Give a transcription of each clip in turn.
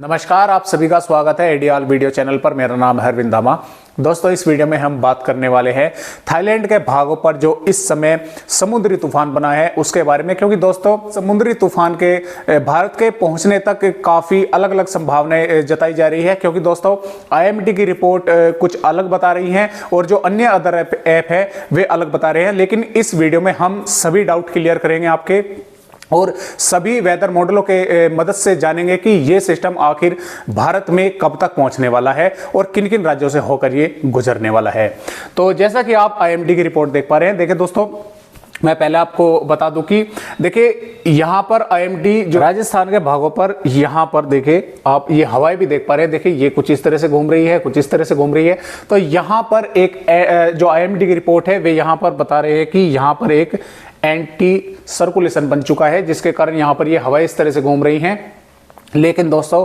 नमस्कार, आप सभी का स्वागत है एडीआल वीडियो चैनल पर। मेरा नाम है अरविंद धामा। दोस्तों, इस वीडियो में हम बात करने वाले हैं थाईलैंड के भागों पर जो इस समय समुद्री तूफान बना है उसके बारे में। क्योंकि दोस्तों, समुद्री तूफान के भारत के पहुंचने तक काफ़ी अलग अलग संभावनाएं जताई जा रही है। क्योंकि दोस्तों, आईएमडी की रिपोर्ट कुछ अलग बता रही है और जो अन्य अदर ऐप है वे अलग बता रहे हैं। लेकिन इस वीडियो में हम सभी डाउट क्लियर करेंगे आपके और सभी वेदर मॉडलों के मदद से जानेंगे कि यह सिस्टम आखिर भारत में कब तक पहुंचने वाला है और किन किन राज्यों से होकर ये गुजरने वाला है। तो जैसा कि आप आईएमडी की रिपोर्ट देख पा रहे हैं, देखिए दोस्तों, मैं पहले आपको बता दूं कि देखिए यहां पर आईएमडी जो राजस्थान के भागों पर यहां पर देखिए आप ये हवाएं भी देख पा रहे हैं। देखिए ये कुछ इस तरह से घूम रही है, कुछ इस तरह से घूम रही है। तो यहां पर एक जो आईएमडी की रिपोर्ट है वे यहां पर बता रहे हैं कि यहां पर एक एंटी सर्कुलेशन बन चुका है, जिसके कारण यहां पर ये हवाएं इस तरह से घूम रही हैं। लेकिन दोस्तों,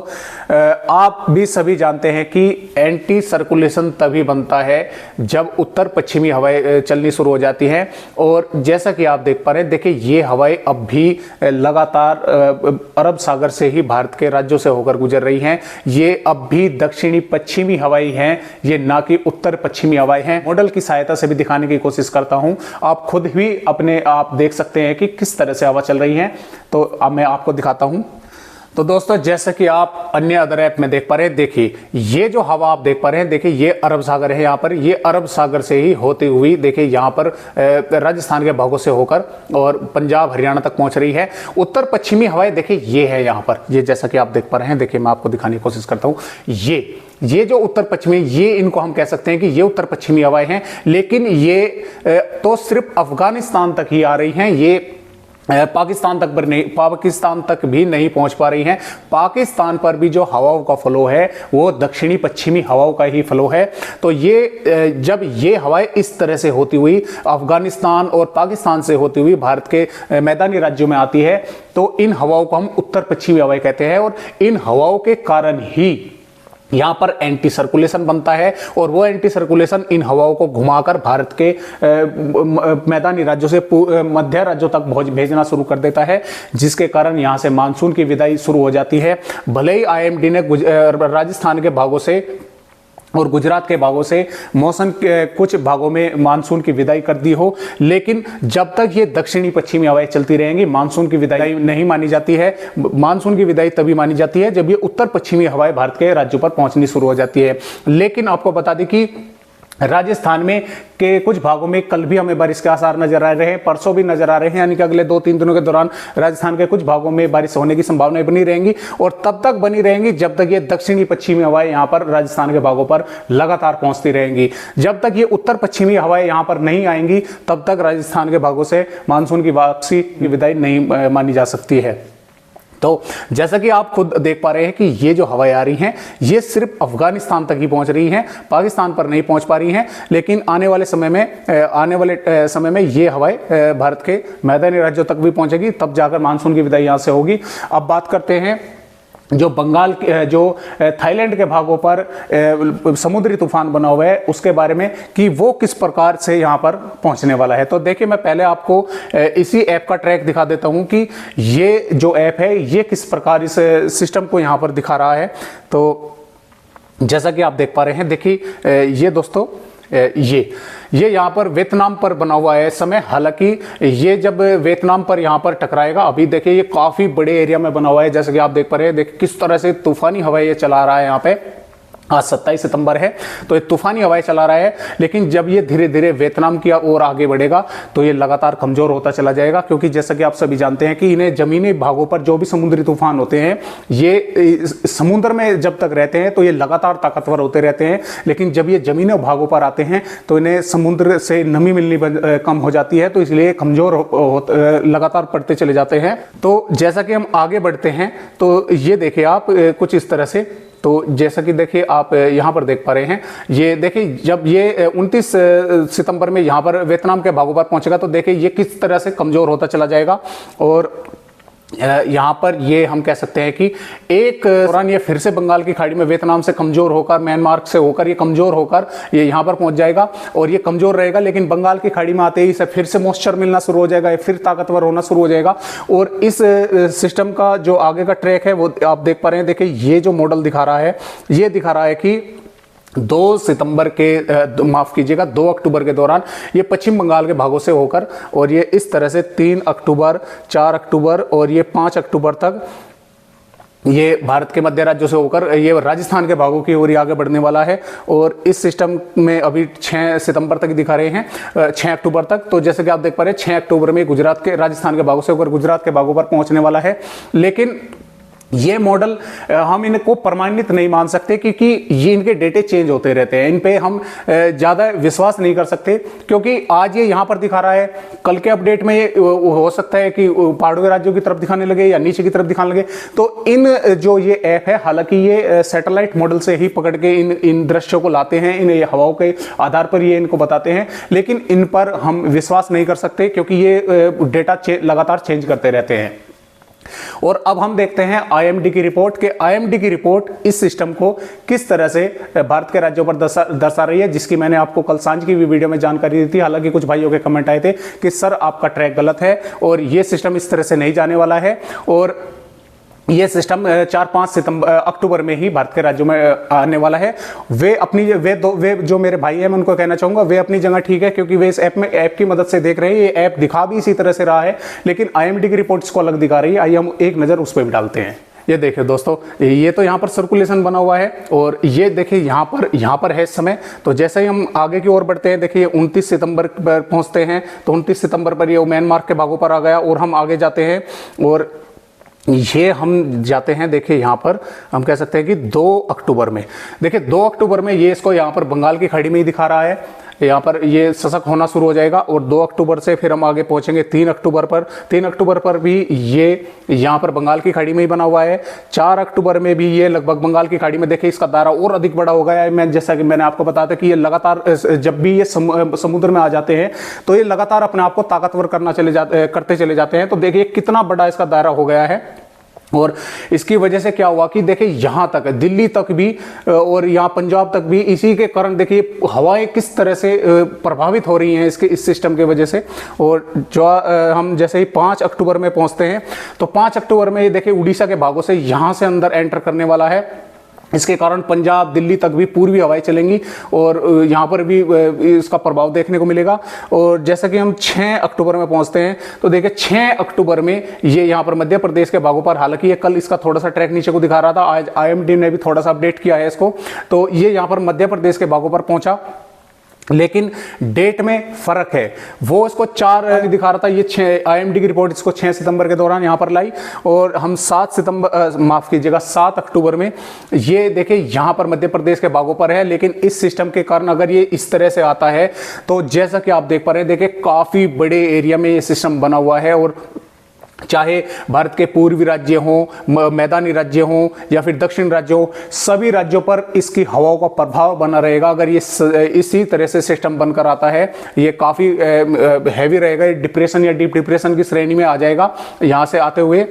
आप भी सभी जानते हैं कि एंटी सर्कुलेशन तभी बनता है जब उत्तर पश्चिमी हवाएं चलनी शुरू हो जाती हैं। और जैसा कि आप देख पा रहे हैं, देखिए ये हवाएं अब भी लगातार अरब सागर से ही भारत के राज्यों से होकर गुजर रही हैं। ये अब भी दक्षिणी पश्चिमी हवाएं हैं, ये ना कि उत्तर पश्चिमी हवाएं हैं। मॉडल की सहायता से भी दिखाने की कोशिश करता हूं, आप खुद भी अपने आप देख सकते हैं कि किस तरह से हवा चल रही है। तो अब मैं आपको दिखाता हूं। तो दोस्तों, जैसा कि आप अन्य अदर ऐप में देख पा रहे हैं, देखिए ये जो हवा आप देख पा रहे हैं, देखिए ये अरब सागर है। यहाँ पर ये अरब सागर से ही होती हुई देखिए यहाँ पर राजस्थान के भागों से होकर और पंजाब हरियाणा तक पहुंच रही है। उत्तर पश्चिमी हवाएं देखिए ये है यहाँ पर, ये जैसा कि आप देख पा रहे हैं। देखिए मैं आपको दिखाने की कोशिश करता हूँ। ये जो उत्तर पश्चिमी, ये इनको हम कह सकते हैं कि ये उत्तर पश्चिमी हवाएं हैं। लेकिन ये तो सिर्फ अफगानिस्तान तक ही आ रही हैं, ये पाकिस्तान तक भी नहीं पहुंच पा रही हैं। पाकिस्तान पर भी जो हवाओं का फ्लो है वो दक्षिणी पश्चिमी हवाओं का ही फ्लो है। तो ये जब ये हवाएं इस तरह से होती हुई अफगानिस्तान और पाकिस्तान से होती हुई भारत के मैदानी राज्यों में आती है, तो इन हवाओं को हम उत्तर पश्चिमी हवाएं कहते हैं। और इन हवाओं के कारण ही यहां पर एंटी सर्कुलेशन बनता है और वो एंटी सर्कुलेशन इन हवाओं को घुमाकर भारत के मैदानी राज्यों से मध्य राज्यों तक भेजना शुरू कर देता है, जिसके कारण यहां से मानसून की विदाई शुरू हो जाती है। भले ही आईएमडी ने राजस्थान के भागों से और गुजरात के भागों से मौसम के कुछ भागों में मानसून की विदाई कर दी हो, लेकिन जब तक ये दक्षिणी पश्चिमी हवाएं चलती रहेंगी मानसून की विदाई नहीं मानी जाती है। मानसून की विदाई तभी मानी जाती है जब ये उत्तर पश्चिमी हवाएं भारत के राज्यों पर पहुंचनी शुरू हो जाती है। लेकिन आपको बता दें कि राजस्थान में के कुछ भागों में कल भी हमें बारिश के आसार नजर आ रहे हैं, परसों भी नजर आ रहे हैं। यानी कि अगले 2-3 दिनों के दौरान राजस्थान के कुछ भागों में बारिश होने की संभावनाएं बनी रहेंगी और तब तक बनी रहेंगी जब तक ये दक्षिणी पश्चिमी हवाएं यहां पर राजस्थान के भागों पर लगातार पहुंचती रहेंगी। जब तक ये उत्तर पश्चिमी हवाएं यहां पर नहीं आएंगी तब तक राजस्थान के भागों से मानसून की वापसी की विदाई नहीं मानी जा सकती है। तो जैसा कि आप खुद देख पा रहे हैं कि ये जो हवाएं आ रही हैं ये सिर्फ अफगानिस्तान तक ही पहुंच रही हैं, पाकिस्तान पर नहीं पहुंच पा रही हैं। लेकिन आने वाले समय में ये हवाएं भारत के मैदानी राज्यों तक भी पहुंचेगी, तब जाकर मानसून की विदाई यहां से होगी। अब बात करते हैं जो बंगाल जो थाईलैंड के भागों पर समुद्री तूफान बना हुआ है उसके बारे में कि वो किस प्रकार से यहाँ पर पहुँचने वाला है। तो देखिए, मैं पहले आपको इसी ऐप का ट्रैक दिखा देता हूँ कि ये जो ऐप है ये किस प्रकार इस सिस्टम को यहाँ पर दिखा रहा है। तो जैसा कि आप देख पा रहे हैं, देखिए ये दोस्तों ये यहाँ पर वियतनाम पर बना हुआ है इस समय। हालांकि ये जब वियतनाम पर यहाँ पर टकराएगा, अभी देखिए ये काफी बड़े एरिया में बना हुआ है, जैसे कि आप देख पा रहे हैं। देखिए किस तरह से तूफानी हवा ये चला रहा है। यहाँ पे आज 27 सितंबर है, तो ये तूफानी हवाएं चला रहा है। लेकिन जब ये धीरे धीरे वियतनाम की ओर आगे बढ़ेगा तो ये लगातार कमजोर होता चला जाएगा। क्योंकि जैसा कि आप सभी जानते हैं कि इन्हें जमीनी भागों पर जो भी समुद्री तूफान होते हैं ये समुद्र में जब तक रहते हैं तो ये लगातार ताकतवर होते रहते हैं। लेकिन जब ये जमीनी भागों पर आते हैं तो इन्हें समुद्र से नमी मिलनी कम हो जाती है, तो इसलिए कमजोर लगातार पड़ते चले जाते हैं। तो जैसा कि हम आगे बढ़ते हैं तो ये देखिए आप कुछ इस तरह से, तो जैसा कि देखिए आप यहाँ पर देख पा रहे हैं, ये देखिए जब ये 29 सितंबर में यहाँ पर वियतनाम के भागों पर पहुंचेगा तो देखिए ये किस तरह से कमजोर होता चला जाएगा। और यहाँ पर ये हम कह सकते हैं कि एक दौरान ये फिर से बंगाल की खाड़ी में वियतनाम से कमजोर होकर, म्यांमार से होकर ये कमजोर होकर ये यहाँ पर पहुंच जाएगा और ये कमजोर रहेगा, लेकिन बंगाल की खाड़ी में आते ही इसे फिर से मॉइस्चर मिलना शुरू हो जाएगा, फिर ताकतवर होना शुरू हो जाएगा। और इस सिस्टम का जो आगे का ट्रैक है वो आप देख पा रहे हैं। देखिए ये जो मॉडल दिखा रहा है, ये दिखा रहा है कि 2 सितंबर के माफ कीजिएगा 2 अक्टूबर के दौरान ये पश्चिम बंगाल के भागों से होकर और ये इस तरह से 3 अक्टूबर, 4 अक्टूबर और ये 5 अक्टूबर तक ये भारत के मध्य राज्यों से होकर ये राजस्थान के भागों की ओर आगे बढ़ने वाला है। और इस सिस्टम में अभी 6 सितंबर तक दिखा रहे हैं, 6 अक्टूबर तक। तो जैसे कि आप देख पा रहे हैं 6 अक्टूबर में गुजरात के, राजस्थान के भागों से होकर गुजरात के भागों पर पहुंचने वाला है। लेकिन ये मॉडल हम इनको प्रमाणित नहीं मान सकते क्योंकि ये इनके डेटे चेंज होते रहते हैं, इन पे हम ज़्यादा विश्वास नहीं कर सकते क्योंकि आज ये यहाँ पर दिखा रहा है, कल के अपडेट में ये हो सकता है कि पहाड़ों के राज्यों की तरफ दिखाने लगे या नीचे की तरफ दिखाने लगे। तो इन जो ये ऐप है, हालांकि ये सैटेलाइट मॉडल से ही पकड़ के इन दृश्यों को लाते हैं, इन हवाओं के आधार पर ये इनको बताते हैं, लेकिन इन पर हम विश्वास नहीं कर सकते क्योंकि ये डेटा लगातार चेंज करते रहते हैं। और अब हम देखते हैं आईएमडी की रिपोर्ट कि आईएमडी की रिपोर्ट इस सिस्टम को किस तरह से भारत के राज्यों पर दर्शा रही है, जिसकी मैंने आपको कल सांझ की भी वीडियो में जानकारी दी थी। हालांकि कुछ भाइयों के कमेंट आए थे कि सर आपका ट्रैक गलत है और ये सिस्टम इस तरह से नहीं जाने वाला है। और ये सिस्टम 4-5 अक्टूबर में ही भारत के राज्यों में आने वाला है। वे जो मेरे भाई हैं, मैं उनको कहना चाहूंगा वे अपनी जगह ठीक है क्योंकि वे इस ऐप की मदद से देख रहे हैं। ये ऐप दिखा भी इसी तरह से रहा है, लेकिन आईएमडी की रिपोर्ट इसको अलग दिखा रही है। आइए हम एक नजर उस पर भी डालते हैं। ये देखिए दोस्तों, ये तो यहाँ पर सर्कुलेशन बना हुआ है और ये देखिए यहाँ पर है इस समय। तो जैसे ही हम आगे की ओर बढ़ते हैं, देखिए 29 सितंबर पर पहुंचते हैं, तो 29 सितंबर पर ये म्यांमार के भागों पर आ गया और हम आगे जाते हैं और ये हम जाते हैं। देखिए यहाँ पर हम कह सकते हैं कि 2 अक्टूबर में, देखिए 2 अक्टूबर में ये इसको यहाँ पर बंगाल की खाड़ी में ही दिखा रहा है, यहाँ पर ये सशक होना शुरू हो जाएगा। और 2 अक्टूबर से फिर हम आगे पहुंचेंगे 3 अक्टूबर पर। 3 अक्टूबर पर भी ये यहाँ पर बंगाल की खाड़ी में ही बना हुआ है। 4 अक्टूबर में भी ये लगभग बंगाल की खाड़ी में, देखिए इसका दायरा और अधिक बड़ा हो गया है। मैं जैसा कि मैंने आपको बताया था कि ये लगातार जब भी ये समुद्र में आ जाते हैं तो ये लगातार अपने आप को ताकतवर करते चले जाते हैं। तो देखिए कितना बड़ा इसका दायरा हो गया है। और इसकी वजह से क्या हुआ कि देखिए यहाँ तक दिल्ली तक भी और यहाँ पंजाब तक भी इसी के कारण देखिए हवाएं किस तरह से प्रभावित हो रही हैं इस सिस्टम के वजह से। और जो हम जैसे ही 5 अक्टूबर में पहुंचते हैं तो 5 अक्टूबर में ये देखिए उड़ीसा के भागों से यहाँ से अंदर एंटर करने वाला है। इसके कारण पंजाब, दिल्ली तक भी पूर्वी हवाएं चलेंगी और यहाँ पर भी इसका प्रभाव देखने को मिलेगा। और जैसा कि हम 6 अक्टूबर में पहुंचते हैं तो देखिए 6 अक्टूबर में ये यहाँ पर मध्य प्रदेश के भागों पर, हालांकि ये कल इसका थोड़ा सा ट्रैक नीचे को दिखा रहा था, आज आईएमडी ने भी थोड़ा सा अपडेट किया है इसको। तो ये यहाँ पर मध्य प्रदेश के भागों पर पहुंचा, लेकिन डेट में फर्क है। वो इसको 4 दिखा रहा था, ये 6 आईएमडी की रिपोर्ट इसको 6 सितंबर के दौरान यहां पर लाई। और हम 7 अक्टूबर में ये देखें यहां पर मध्य प्रदेश के भागों पर है। लेकिन इस सिस्टम के कारण अगर ये इस तरह से आता है तो जैसा कि आप देख पा रहे हैं, देखिए काफी बड़े एरिया में ये सिस्टम बना हुआ है। और चाहे भारत के पूर्वी राज्य हों, मैदानी राज्य हों या फिर दक्षिण राज्य हों, सभी राज्यों पर इसकी हवाओं का प्रभाव बना रहेगा। अगर ये इसी तरह से सिस्टम बनकर आता है, ये काफ़ी हैवी रहेगा, डिप्रेशन या डीप डिप्रेशन की श्रेणी में आ जाएगा यहाँ से आते हुए।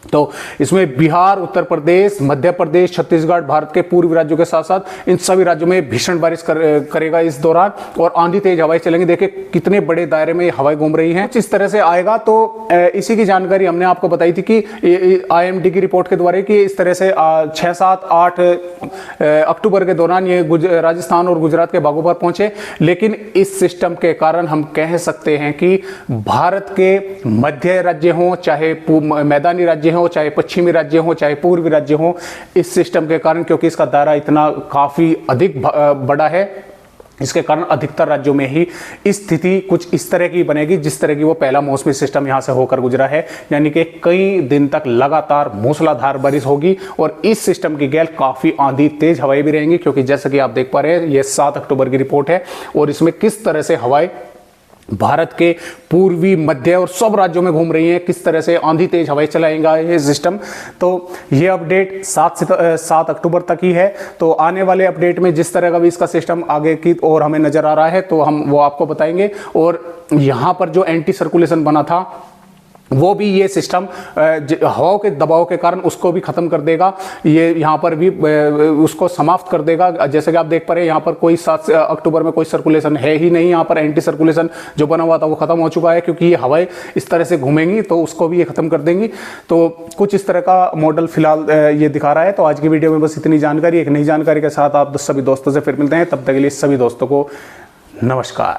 तो इसमें बिहार, उत्तर प्रदेश, मध्य प्रदेश, छत्तीसगढ़, भारत के पूर्वी राज्यों के साथ साथ इन सभी राज्यों में भीषण बारिश करेगा इस दौरान। और आंधी तेज हवाएं चलेंगी। देखिए कितने बड़े दायरे में हवाएं घूम रही हैं। इस तरह से आएगा। तो इसी की जानकारी हमने आपको बताई थी कि आईएमडी की रिपोर्ट के द्वारा कि इस तरह से 6, 7, 8 अक्टूबर के दौरान ये राजस्थान और गुजरात के भागों पर पहुंचे। लेकिन इस सिस्टम के कारण हम कह सकते हैं कि भारत के मध्य राज्य हों, चाहे मैदानी राज्य हो, चाहे पश्चिमी राज्य हो, चाहे पूर्वी राज्य हो, इस सिस्टम के कारण, क्योंकि इसका दायरा इतना काफी अधिक बड़ा है, इसके कारण अधिकतर राज्यों में ही स्थिति कुछ इस तरह की बनेगी जिस तरह की वो पहला मौसमी सिस्टम यहां से होकर गुजरा है। यानी कि कई दिन तक लगातार मूसलाधार बारिश होगी और इस सिस्टम की गैल काफी आंधी, तेज हवाएं भी रहेंगी। क्योंकि जैसा कि आप देख पा रहे हैं, ये 7 अक्टूबर की रिपोर्ट है और इसमें किस तरह से हवाएं भारत के पूर्वी, मध्य और सब राज्यों में घूम रही हैं, किस तरह से आंधी तेज हवाएं चलाएगा ये सिस्टम। तो ये अपडेट 7 अक्टूबर तक ही है। तो आने वाले अपडेट में जिस तरह का भी इसका सिस्टम आगे की और हमें नजर आ रहा है तो हम वो आपको बताएंगे। और यहाँ पर जो एंटी सर्कुलेशन बना था वो भी ये सिस्टम हवा के दबाव के कारण उसको भी खत्म कर देगा, ये यहाँ पर भी उसको समाप्त कर देगा। जैसे कि आप देख पा रहे हैं यहाँ पर कोई 7 अक्टूबर में कोई सर्कुलेशन है ही नहीं, यहाँ पर एंटी सर्कुलेशन जो बना हुआ था वो खत्म हो चुका है, क्योंकि ये हवाएं इस तरह से घूमेंगी तो उसको भी ये खत्म कर देंगी। तो कुछ इस तरह का मॉडल फिलहाल ये दिखा रहा है। तो आज की वीडियो में बस इतनी जानकारी, एक नई जानकारी के साथ आप सभी दोस्तों से फिर मिलते हैं। तब तक के लिए सभी दोस्तों को नमस्कार।